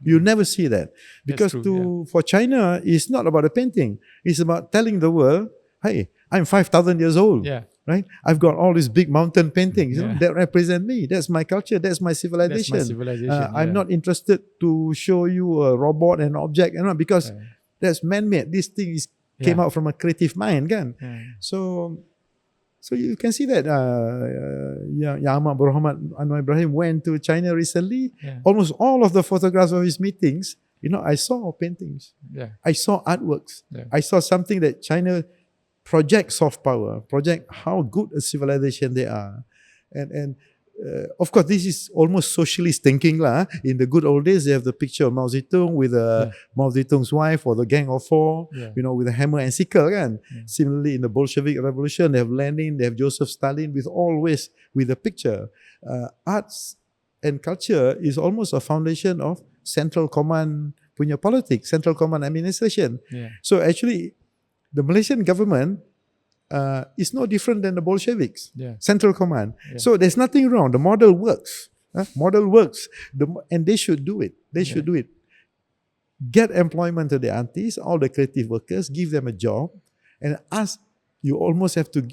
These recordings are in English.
You never see that. Because for China, it's not about the painting. It's about telling the world, hey, I'm 5,000 years old. Yeah. Right? I've got all these big mountain paintings that represent me. That's my culture. That's my civilization. I'm not interested to show you a robot and object, because that's man-made. This thing came out from a creative mind, kan? So you can see that Ahmad Berhormat Anwar Ibrahim went to China recently. Almost all of the photographs of his meetings, I saw paintings. I saw artworks. I saw something that China project soft power, project how good a civilization they are. And of course, this is almost socialist thinking. In the good old days, they have the picture of Mao Zedong with Mao Zedong's wife or the Gang of Four, with a hammer and sickle. Similarly, in the Bolshevik Revolution, they have Lenin, they have Joseph Stalin, always with a picture. Arts and culture is almost a foundation of central command punya politics, central command administration. So actually, the Malaysian government is no different than the Bolsheviks, central command. So there's nothing wrong. The model works. Model works. And they should do it. They should do it. Get employment to the artists, all the creative workers, give them a job, and you almost have to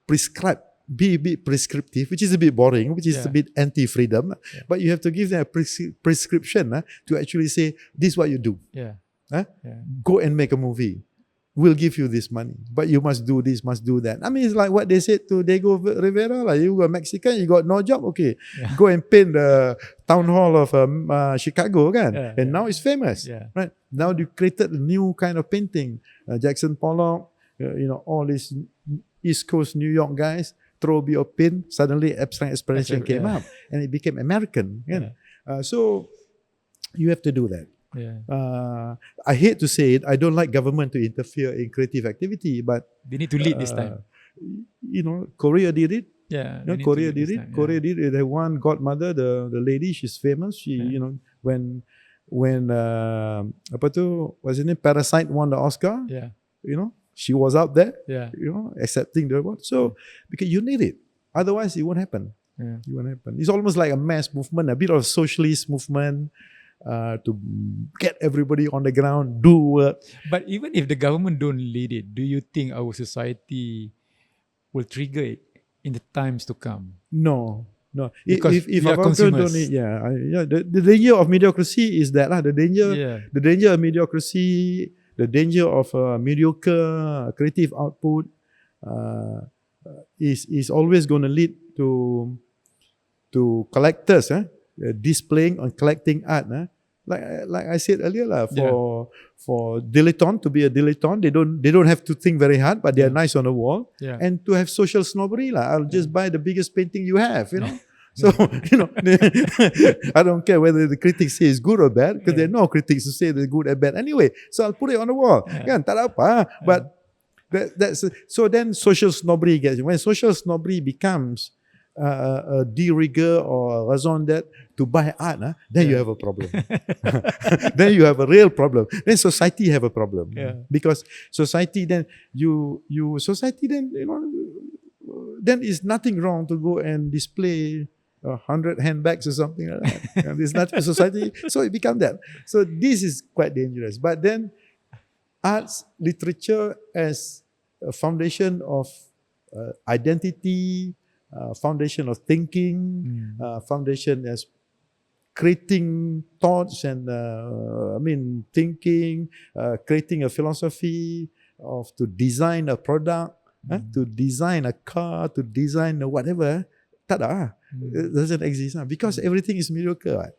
prescribe, be a bit prescriptive, which is a bit boring, which is a bit anti-freedom, but you have to give them a prescription to actually say, this is what you do. Go and make a movie. We'll give you this money, but you must do this, must do that. I mean, it's like what they said to Diego Rivera, like, you got Mexican, you got no job, okay. Go and paint the town hall of Chicago, kan? And now it's famous, right? Now you created a new kind of painting. Jackson Pollock, all these East Coast New York guys, throw a bit of paint, suddenly abstract expression came up, and it became American. So you have to do that. I hate to say it, I don't like government to interfere in creative activity, but they need to lead this time. Korea did it. Korea did it. Korea did it. They had one godmother, the lady, she's famous. She, when what's her name? Parasite won the Oscar. She was out there. Accepting the award. So because you need it, otherwise it won't happen. It won't happen. It's almost like a mass movement, a bit of socialist movement. To get everybody on the ground, do work. But even if the government don't lead it, do you think our society will trigger it in the times to come? No. Because if we are consumers. The danger of mediocrity is that the danger of mediocrity, the danger of mediocre creative output is always going to lead to collectors, displaying and collecting art. Like I said earlier, for dilettante to be a dilettante, they don't have to think very hard, but they are nice on the wall. And to have social snobbery, I'll just buy the biggest painting you have, So, I don't care whether the critics say it's good or bad, because there are no critics who say they're good or bad anyway. So I'll put it on the wall. Tak ada apa. But so then social snobbery gets, when social snobbery becomes a de rigueur or a raison d'être to buy art, then you have a problem. Then you have a real problem. Then society have a problem. Because society then then is nothing wrong to go and display 100 handbags or something like that. There's nothing society, so it becomes that. So this is quite dangerous. But then arts, literature as a foundation of identity, foundation of thinking, foundation as creating thoughts and thinking, creating a philosophy to design a product, to design a car, to design whatever. Tada, it doesn't exist because everything is mediocre.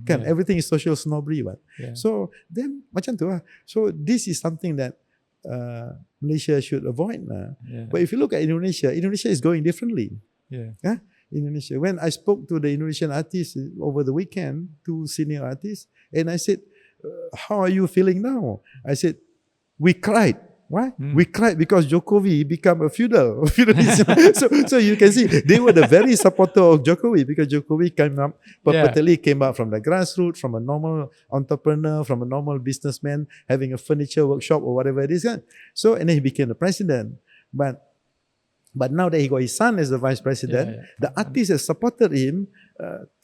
Everything is social snobbery. So then macam tu lah. So this is something that Malaysia should avoid. But if you look at Indonesia is going differently. Indonesia. When I spoke to the Indonesian artists over the weekend, 2 senior artists, and I said, how are you feeling now? I said, we cried. Why? We cried because Jokowi became a feudal. So you can see they were the very supporter of Jokowi because Jokowi purportedly came up from the grassroots, from a normal entrepreneur, from a normal businessman having a furniture workshop or whatever it is. So and then he became the president. But now that he got his son as the vice president, the artists that supported him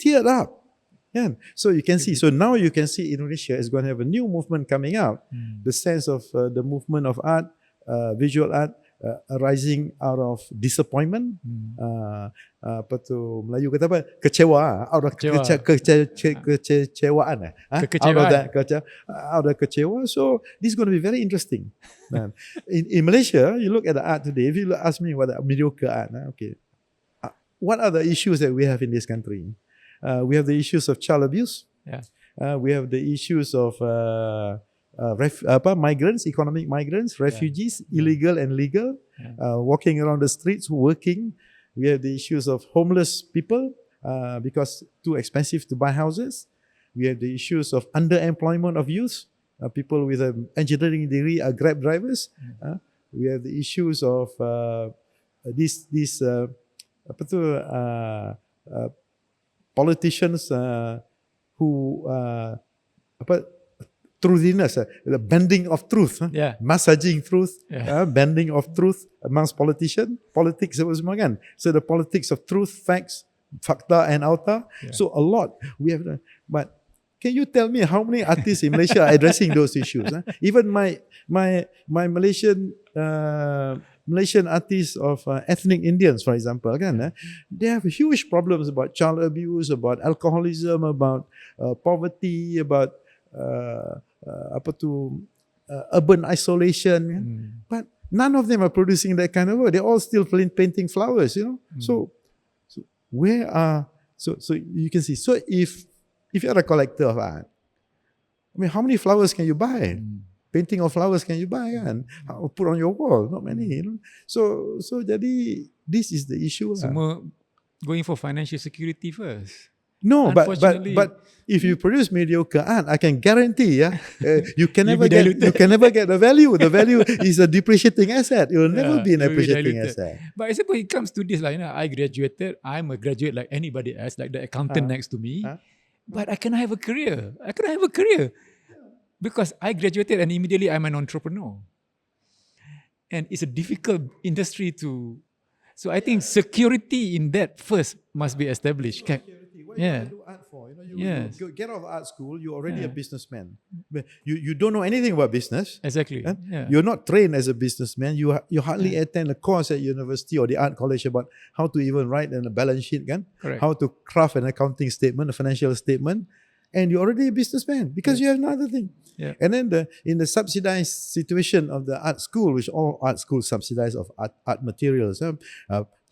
teared up. Yeah. So you can see. So now you can see Indonesia is going to have a new movement coming out. The sense of the movement of art, visual art, arising out of disappointment. Apa tu Melayu kata apa? Kecewa. Out of kecewaan. Out of that out of kecewa. So this is going to be very interesting. In Malaysia, you look at the art today. If you ask me what the mediocre art, okay, what are the issues that we have in this country? We have the issues of child abuse. We have the issues of migrants, economic migrants, refugees, illegal and legal, walking around the streets, working. We have the issues of homeless people because too expensive to buy houses. We have the issues of underemployment of youth. People with an engineering degree are Grab drivers. We have the issues of politicians who truthiness, the bending of truth, massaging truth, bending of truth amongst politicians, politics apa semua kan. So the politics of truth, facts, fakta and auta. So a lot we have, but can you tell me how many artists in Malaysia are addressing those issues? Even my Malaysian artists of ethnic Indians, for example, kan, they have huge problems about child abuse, about alcoholism, about poverty, about urban isolation, but none of them are producing that kind of work. They're all still painting flowers, you know. So where are so you can see. So if you're a collector of art, I mean, how many flowers can you buy? Painting of flowers can you buy? And put on your wall? Not many, you know. So jadi this is the issue. Semua going for financial security first. No, but if you produce mediocre art, I can guarantee, you can never get the value. The value is a depreciating asset. It will never be an appreciating asset. But I suppose it comes to this, like, I graduated. I'm a graduate like anybody else, like the accountant next to me. But I cannot have a career. Because I graduated and immediately I'm an entrepreneur. And it's a difficult industry to. So I think security in that first must be established. What you do art for? You get out of art school, you're already a businessman. You don't know anything about business. Exactly. You're not trained as a businessman. You hardly attend a course at university or the art college about how to even write a balance sheet, how to craft an accounting statement, a financial statement. And you're already a businessman because you have another thing. And then in the subsidized situation of the art school, which all art schools subsidize of art materials,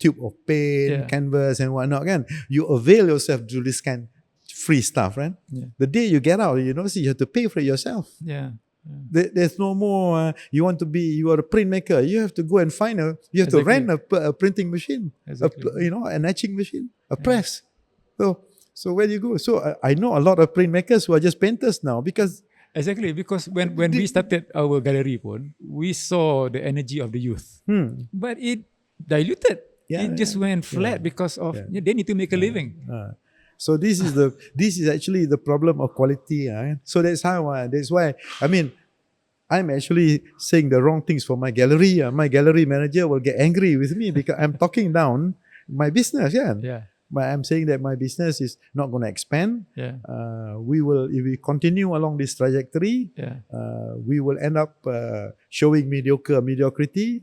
tube of paint, canvas and whatnot, you avail yourself to this kind of free stuff, right? The day you get out, you have to pay for it yourself. There's no more, you are a printmaker, you have to go and you have to rent a printing machine, an etching machine, a press. So where do you go? So I know a lot of printmakers who are just painters now because when we started our gallery, we saw the energy of the youth, but it diluted. It just went flat because of they need to make a living. So this is actually the problem of quality. So that's why I mean I'm actually saying the wrong things for my gallery. My gallery manager will get angry with me because I'm talking down my business. But I'm saying that my business is not going to expand. We will, if we continue along this trajectory, we will end up showing mediocrity.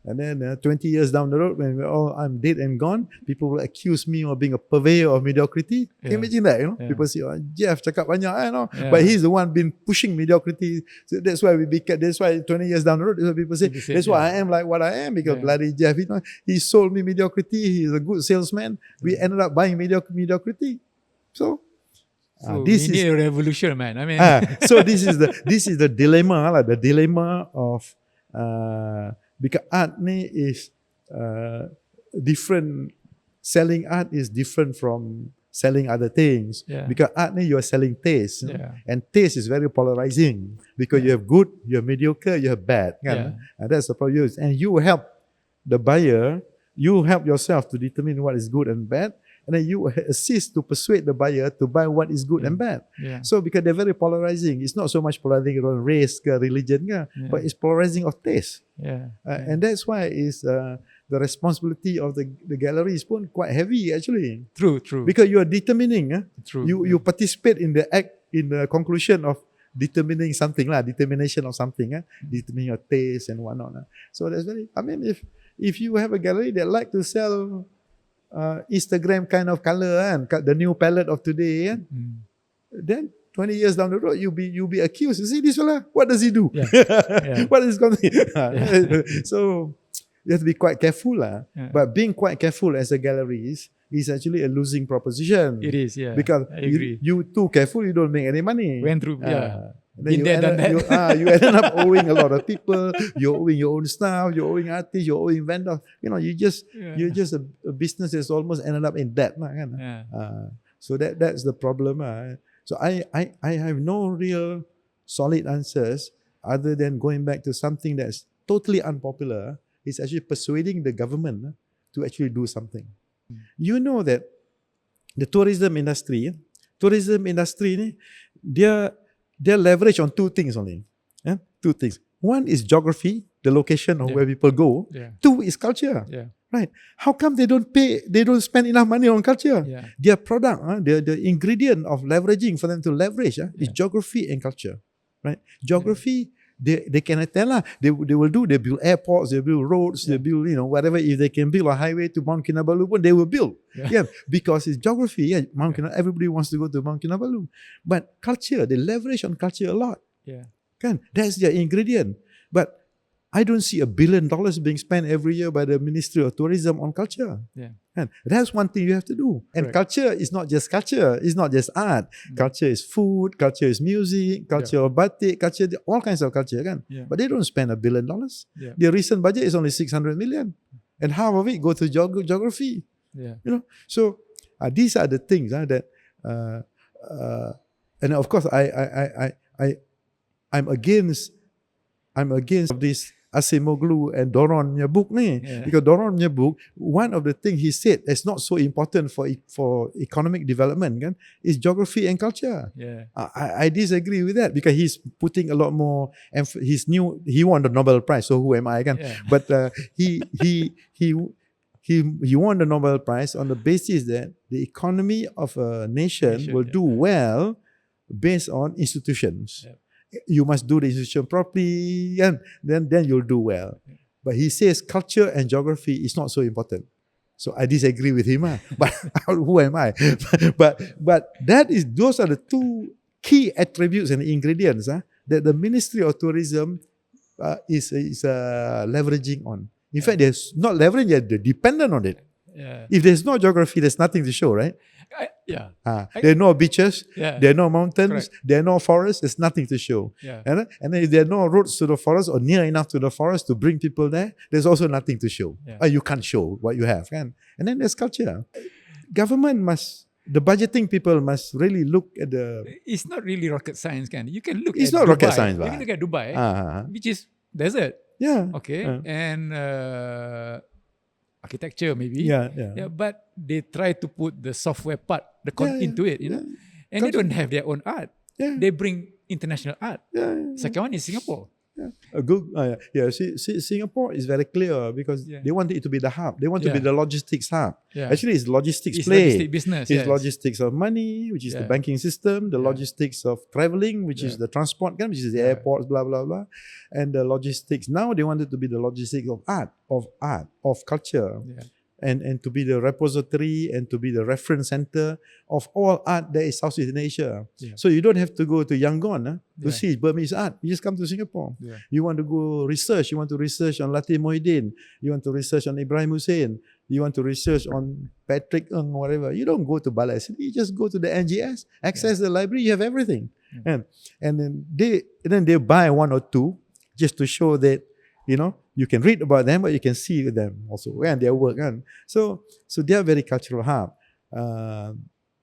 And then 20 years down the road, when I'm dead and gone, people will accuse me of being a purveyor of mediocrity. Can you imagine that? People say, Jeff cakap banyak, but he's the one been pushing mediocrity. So that's why that's why 20 years down the road, people say, that's why I am like what I am, because bloody Jeff, he sold me mediocrity. He's a good salesman. We ended up buying mediocrity. So this is a revolution, man. I mean, so this is the dilemma, the dilemma of. Because art is different. Selling art is different from selling other things. Because art you are selling taste. And taste is very polarizing. Because you have good, you have mediocre, you have bad. And that's the problem. And you help the buyer, you help yourself to determine what is good and bad. And then you assist to persuade the buyer to buy what is good and bad. So because they're very polarizing, it's not so much polarizing around race, religion, but it's polarizing of taste. And that's why the responsibility of the gallery is quite heavy actually. True. Because you are determining. True. You participate in the act, in the conclusion of determining something determination of something, determining your taste and whatnot. So that's very. I mean, if you have a gallery that like to sell Instagram kind of color and the new palette of today, then 20 years down the road, you'll be accused. You see this fella, what does he do? What is going on? So you have to be quite careful. But being quite careful as a gallery is actually a losing proposition. It is, yeah. Because you too careful, you don't make any money. Went through, then you end up owing a lot of people. You're owing your own staff. You're owing artists. You're owing vendors. You're just a business that's almost ended up in debt. So that's the problem. So I have no real solid answers other than going back to something that's totally unpopular. It's actually persuading the government to actually do something. You know that the tourism industry, they're leveraged on two things only. Two things. One is geography, the location of where people go. Two is culture. Right? How come they don't spend enough money on culture? Their product, the ingredient of leveraging for them to leverage is geography and culture. Right? Geography, they cannot tell. They build airports, they build roads, they build, whatever. If they can build a highway to Mount Kinabalu, they will build. Because it's geography. Mount Kinabalu, everybody wants to go to Mount Kinabalu. But culture, they leverage on culture a lot. That's their ingredient. But I don't see $1 billion being spent every year by the Ministry of Tourism on culture. And that's one thing you have to do. And culture is not just culture. It's not just art. Culture is food. Culture is music. Culture of batik. Culture, all kinds of culture. But they don't spend $1 billion. Their recent budget is only 600 million. And half of it go to geography. So these are the things that... and of course, I'm against this Asimoglu and Doron punya book ni. Because Doron punya book, one of the things he said is not so important for economic development is geography and culture. I disagree with that because he's putting a lot more. He won the Nobel Prize, so who am I? But he won the Nobel Prize on the basis that the economy of a nation will do well based on institutions. You must do the institution properly, and then you'll do well. But he says culture and geography is not so important. So I disagree with him. But who am I? but those are the two key attributes and ingredients that the Ministry of Tourism is leveraging on. In fact, they're not leveraging; they're dependent on it. If there's no geography, there's nothing to show, right? There are no beaches, there are no mountains, there are no forests, there's nothing to show. And then if there are no roads to the forest or near enough to the forest to bring people there, there's also nothing to show. You can't show what you have. And then there's culture. Government the budgeting people must really look at the... It's not really rocket science, You can look it's at not Dubai. rocket science. You can look at Dubai, which is desert. Okay. And... architecture maybe, but they try to put the software part, into it, and they don't have their own art. They bring international art. Second one is Singapore. Singapore is very clear because they want it to be the hub. They want to be the logistics hub. Actually, it's logistics play. Logistic business. It's logistics of money, which is the banking system. The logistics of traveling, which is the transport, which is the airports, blah blah blah, and the logistics. Now they want it to be the logistics of art, of culture. And to be the repository and to be the reference center of all art that is Southeast Asia. So you don't have to go to Yangon to see Burmese art. You just come to Singapore. You want to go research. You want to research on Latif Mohiuddin. You want to research on Ibrahim Hussein. You want to research on Patrick Ng, whatever. You don't go to Balai. You just go to the NGS, access the library. You have everything. And then they buy one or two just to show that, you can read about them, but you can see them also and their work. So they are very cultural hub.